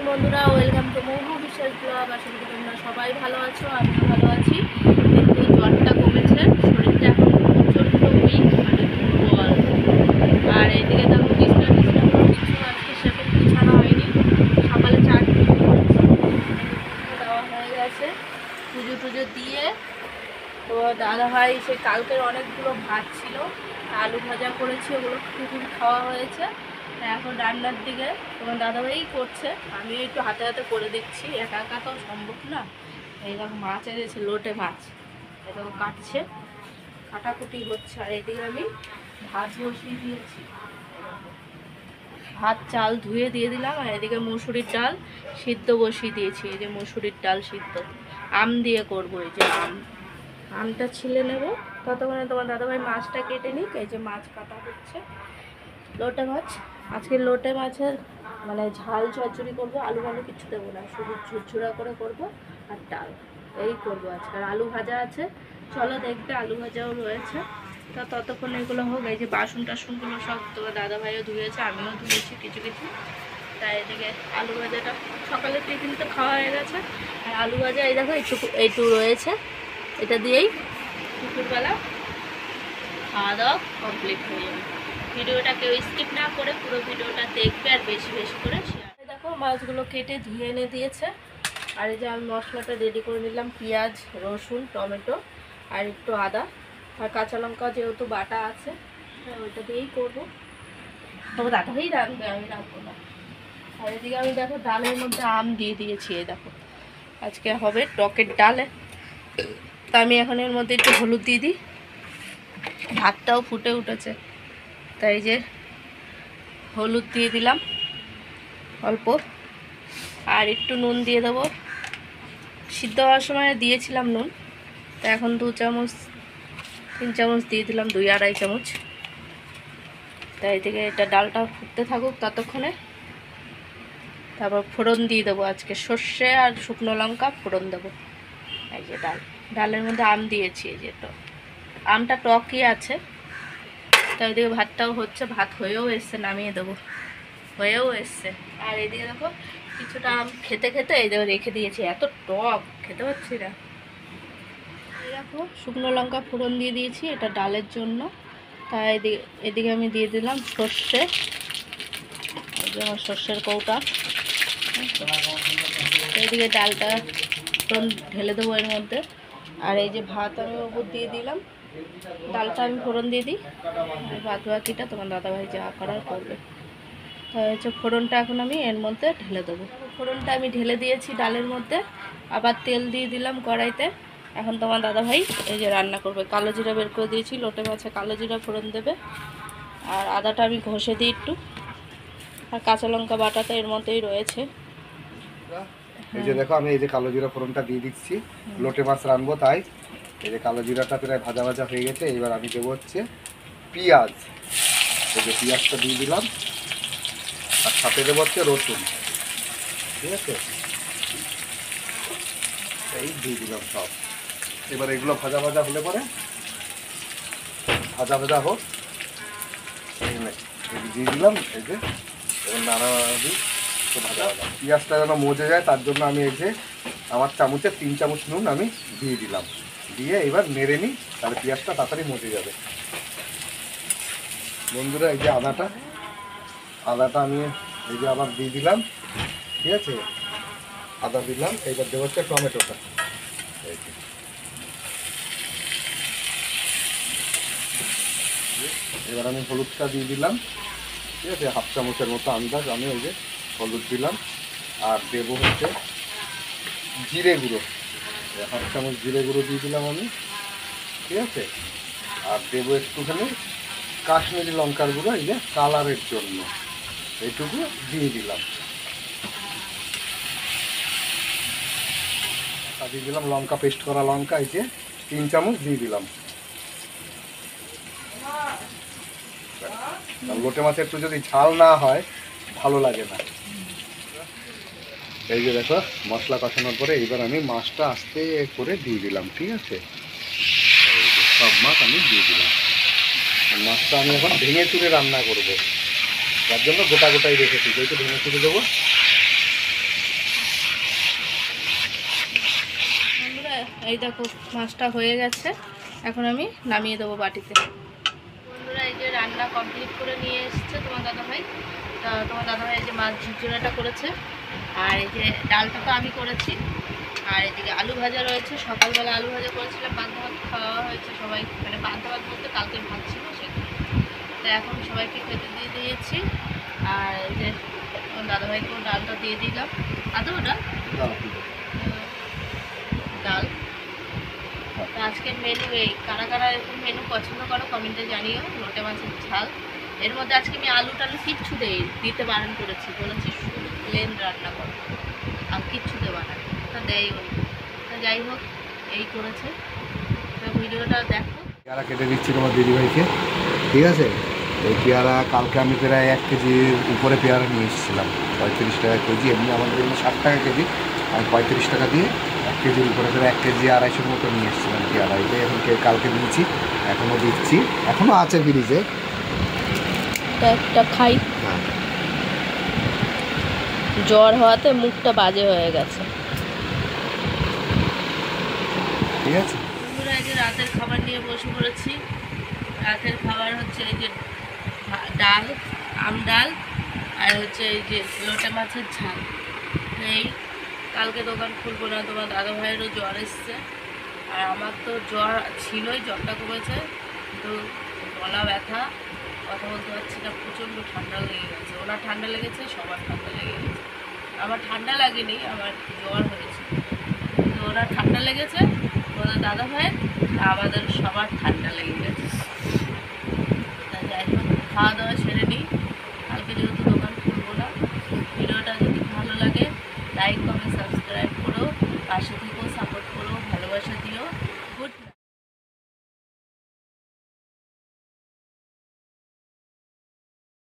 বন্ধুরা, welcome to মহু বিশ্বাস blog. আশা করি তোমরা সবাই ভালো আছো, আমিও ভালো আছি। একটু জ্বরটা কমেছে, শরীরটা এখন প্রচণ্ড উইক, মানে দুর্বল। আর এদিকে দেখো বিছনা কিছু আজকে সেরকম গুছানো হয়নি। সকালে চা দেওয়া হয়ে গেছে, পুজো টুজো দিয়ে। তো দাদা ভাই সে কালকের অনেকগুলো ভাত ছিল, আলু ভাজা করেছি, ওগুলো টিফিন খাওয়া হয়েছে। এখন রান্নার দিকে তোমার দাদাভাই করছে, আমিও একটু হাতে হাতে করে দিচ্ছি, একা একা তো সম্ভব না। এইরকম মাছ এনেছে, লোটে মাছ, এরকম কাটছে, কাটাকুটি হচ্ছে। আর এদিকে আমি ভাত বসিয়ে দিয়েছি, ভাত চাল ধুয়ে দিয়ে দিলাম। আর এদিকে মুসুরির ডাল সিদ্ধ বসিয়ে দিয়েছি, এই যে মুসুরির ডাল সিদ্ধ আম দিয়ে করবো। এই যে আমটা ছিলে নেব, ততক্ষণে তোমার দাদাভাই মাছটা কেটে নিক। এই যে মাছ কাটা হচ্ছে, লোটে মাছ। আজকে লোটে মাছের মানে ঝাল চচ্চড়ি করবো, আলু আলু কিছু দেবো না, শুধু ঝুরঝুরা করে করব। আর ডাল এই করবো আজকে। আর আলু ভাজা আছে, চলো দেখবে, আলু ভাজাও রয়েছে। তো ততক্ষণ এগুলো হোক। এই যে বাসন টাসনগুলো সব তোমার দাদাভাইও ধুয়েছে, আমিও ধুয়েছি কিছু কিছু। তাই এদিকে আলু ভাজাটা সকালের টিফিন তো খাওয়া হয়ে গেছে। আর আলু ভাজা এই দেখো এইটুকু রয়েছে, এটা দিয়েই দুপুরবেলা খাওয়া দাওয়া কমপ্লিট হয়ে যাবে। ভিডিওটা কেউ স্কিপ না করে পুরো ভিডিওটা দেখবে, আর বেশি বেশি করে শেয়ার। দেখো মাছগুলো কেটে ধুয়ে এনে দিয়েছে। আর এই যে আমি মশলাটা রেডি করে নিলাম, পেঁয়াজ, রসুন, টমেটো আর একটু আদা আর কাঁচা লঙ্কা, যেহেতু বাটা আছে ওইটা দিয়েই করবো। তবে দাদাই রাখবে, আমি রাখবো না। আর এদিকে আমি দেখো ডালের মধ্যে আম দিয়ে দিয়েছি, এই দেখো আজকে হবে টকের ডালে। তা আমি এখন এর মধ্যে একটু হলুদ দিয়ে দিই, ভাতটাও ফুটে উঠেছে তাই যে হলুদ দিয়ে দিলাম অল্প, আর একটু নুন দিয়ে দেবো। সিদ্ধ হওয়ার সময় দিয়েছিলাম নুন, তা এখন 2 চামচ 3 চামচ দিয়ে দিলাম, 2-2.5 চামচ। তাই থেকে এটা ডালটা ফুটতে থাকুক ততক্ষণে। তারপর ফোড়ন দিয়ে দেবো, আজকে সর্ষে আর শুকনো লঙ্কা ফোড়ন দেবো। এই যে ডালের মধ্যে আম দিয়েছি, এই যে আমটা টকই আছে। তাই এদিকে ভাতটাও হচ্ছে, ভাত হয়েও এসছে, নামিয়ে দেবো, হয়েও এসছে। আর এদিকে দেখো কিছুটা আম খেতে খেতে এই দেখো রেখে দিয়েছি, এত টক খেতে পাচ্ছি না। এই দেখো শুকনো লঙ্কা ফোড়ন দিয়ে দিয়েছি, এটা ডালের জন্য। তাই এদিকে আমি দিয়ে দিলাম সর্ষে, এই যে আমার সর্ষের কৌটা। এদিকে ডালটা ফোড়ন ঢেলে দেবো এর মধ্যে। আর এই যে ভাত আমি ওপর দিয়ে দিলাম, ডালটা আমি ফোড়ন দিয়ে দিই, আর বাদ বাকিটা তোমার দাদাভাই যা করার করবে। তাই হচ্ছে ফোড়নটা এখন আমি এর মধ্যে ঢেলে দেবো। ফোড়নটা আমি ঢেলে দিয়েছি ডালের মধ্যে, আবার তেল দিয়ে দিলাম কড়াইতে। এখন তোমার দাদাভাই এই যে রান্না করবে, কালো জিরা বের করে দিয়েছি, লোটে মাছে কালো জিরা ফোড়ন দেবে। আর আদাটা আমি ঘষে দিই একটু, আর কাঁচা লঙ্কা বাটাটা এর মধ্যেই রয়েছে। এই যে দেখো আমি এই যে কালো জিরা ফোড়নটা দিয়ে দিচ্ছি, লোটে মাছ রানবো তাই। এই যে কালো জিরাটা প্রায় ভাজা ভাজা হয়ে গেছে, এবার আমি দেবো হচ্ছে পেঁয়াজ। এই যে পেঁয়াজটা দিয়ে দিলাম, আর সাথে দেবো হচ্ছে রসুন, ঠিক আছে, এই দিয়ে দিলাম সব। এবার এগুলো ভাজা ভাজা হলে পরে ভাজা ভাজা হোক, দিয়ে দিলাম। এই যে এবার নাড়া দিই, তো ভাজা ভাজা পেঁয়াজটা যেন মজে যায় তার জন্য আমি এই যে আমার চামচে 3 চামচ নুন আমি দিয়ে দিলাম, দিয়ে এবার নেড়ে নিই, তাহলে পেঁয়াজটা তাড়াতাড়ি মজে যাবে। বন্ধুরা এই যে আদাটা আমি এই যে আবার দিয়ে দিলাম, ঠিক আছে, আদা দিলাম। এইবার দেবো হচ্ছে টমেটোটা, এই যে এবার আমি হলুদটা দিয়ে দিলাম, ঠিক আছে, 1/2 চামচের মতো আন্দাজ আমি এই যে হলুদ দিলাম। আর দেবো হচ্ছে জিরে গুঁড়ো, 1/2 চামচ জিরে গুঁড়ো দিয়ে দিলাম আমি, ঠিক আছে। আর দেবো একটুখানি কাশ্মীরি লঙ্কার গুঁড়ো, এই যে কালারের জন্য, এইটুকু দিয়ে দিলাম। আর দিয়ে দিলাম লঙ্কা, পেস্ট করা লঙ্কা, এই যে 3 চামচ দিয়ে দিলাম। লোটে মাছে একটু যদি ঝাল না হয় ভালো লাগে না। এই যে দেখো মশলা কষানোর পরে এবার আমি মাছটা আস্তে করে দিয়ে দিলাম, ঠিক আছে। এই যে সব মাছ আমি দিয়ে দিলাম। মাছটা আমি এখন ভেঙে চুরে রান্না করব, যার জন্য গোটা গোটাই রেখেছি, যেহেতু ভেঙে চুরে দেবো। এই দেখো মাছটা হয়ে গেছে, এখন আমি নামিয়ে দেবো বাটিতে। বন্ধুরা এই যে রান্না কমপ্লিট করে নিয়ে এসছে তোমার দাদাভাই। তোমার দাদাভাই এই যে মাছ ঝুরঝুরাটা করেছে, আর এই যে ডালটা তো আমি করেছি, আর এদিকে আলু ভাজা রয়েছে। সকালবেলা আলু ভাজা করেছিলাম, পান্তা ভাত খাওয়া হয়েছে সবাই, মানে পান্তা ভাত বলতে কালকে ভাত ছিল সেখানে। তো এখন সবাইকে খেতে দিয়ে দিয়েছি। আর এই যে দাদাভাইকেও ডালটা দিয়ে দিলাম। আদৌ ডাল ডাল। তো আজকের মেনু এই, কারা কারা এরকম মেনু পছন্দ করো কমেন্টে জানিও। লোটে মাছের ঝাল, এর মধ্যে আজকে আমি আলু টালু কিচ্ছু দিতে বারণ করেছি, বলেছি শুধু প্লেন রান্না করো আর কিচ্ছু দেওয়া না, তা দেয় ওই। তা যাই হোক এই করেছে। তো ভিডিওটা দেখো। পেয়ারা কেটে দিচ্ছি তোমার দিদিভাইকে, ঠিক আছে? এই পেয়ারা কালকে আমি প্রায় 1 কেজির উপরে পেয়ারা নিয়ে এসেছিলাম, 35 টাকা কেজি। এমনি আমাদের এমনি 60 টাকা কেজি, আমি 35 টাকা দিয়ে 1 কেজির উপরে প্রায় 1 কেজি 250 মতো নিয়ে এসেছিলাম পেয়ারা। এটাই এখন কালকে দিয়েছি, এখনও দিচ্ছি, এখনও আছে ফ্রিজে। একটা খাই, হ্যাঁ, জ্বর হওয়াতে মুখটা বাজে হয়ে গেছে। ঠিক আছে। বন্ধুরা এই যে রাতের খাবার নিয়ে বসে পড়েছি। রাতের খাবার হচ্ছে এই যে ডাল, আম ডাল, আর হচ্ছে এই যে লোটে মাছের ঝাল। এই কালকে দোকান খুলবো না, তোমার দাদা ভাইয়েরও জ্বর এসছে, আর আমার তো জ্বর ছিলই, জ্বরটা কমেছে কিন্তু গলা ব্যথা, কথা বলতে পারছি না, প্রচণ্ড ঠান্ডা লেগে গেছে। ওনার ঠান্ডা লেগেছে, সবার ঠান্ডা লেগে গেছে। আমার ঠান্ডা লাগেনি, আমার জ্বর হয়েছে। তো ওনার ঠান্ডা লেগেছে, ওনার দাদা ভাইয়ের, আমাদের সবার ঠান্ডা লেগে গেছে। তা যাই হোক খাওয়া দাওয়া সেরে নিই, কালকে যেহেতু দোকান খুলবো না। ভিডিওটা যদি ভালো লাগে লাইক কমেন্ট সাবস্ক্রাইব করো, পাশে